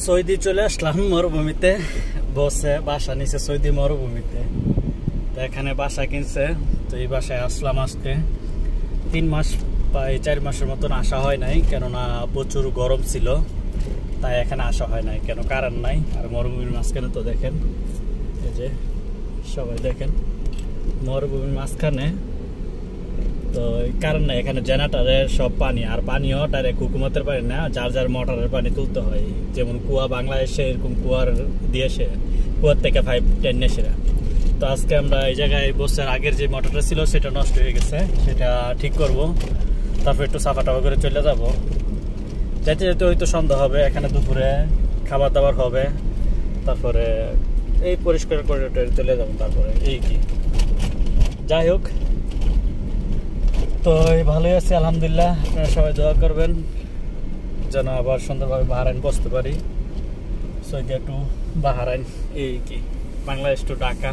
Saudi চলে আসলাম মরুভূমিতে, বসে বাসা নিচে সৌদি মরুভূমিতে। তো এখানে বাসা কিনছে, তো এই বাসায় আসলাম আজকে 3 মাস প্রায় 4 মাসের মতন আসা হয় নাই, কেননা প্রচুর গরম ছিল, তাই এখানে আসা হয় নাই। কেন কারণ নাই। আর মরুভূমির মাঝখানে তো দেখেন, এই যে সবাই দেখেন মরুভূমির মাঝখানে, তো কারণ না এখানে জেনারেটরের সব পানি, আর পানিও ডাইরেক্ট হুকুমতের পানি না, যার যার মোটরের পানি তুলতে হয়। যেমন কুয়া বাংলাদেশে এরকম কুয়ার দিয়েছে, কুয়ার থেকে 5-10 নেশে। তো আজকে আমরা এই জায়গায় বছর আগের যে মোটরটা ছিল সেটা নষ্ট হয়ে গেছে, সেটা ঠিক করব, তারপর একটু সাফা টাফা করে চলে যাব। যেতে যেতে হয়তো সন্ধ্যা হবে, এখানে দুপুরে খাবার দাবার হবে, তারপরে এই পরিষ্কার করে চলে যাবো। তারপরে এই কি যাই হোক, তো এই ভালোই আছে আলহামদুলিল্লাহ। আপনারা সবাই দোয়া করবেন যেন আবার সুন্দরভাবে বাহরাইন বসতে পারি। সৌদি টু বাহরাইন, এই কি বাংলাদেশ টু ঢাকা।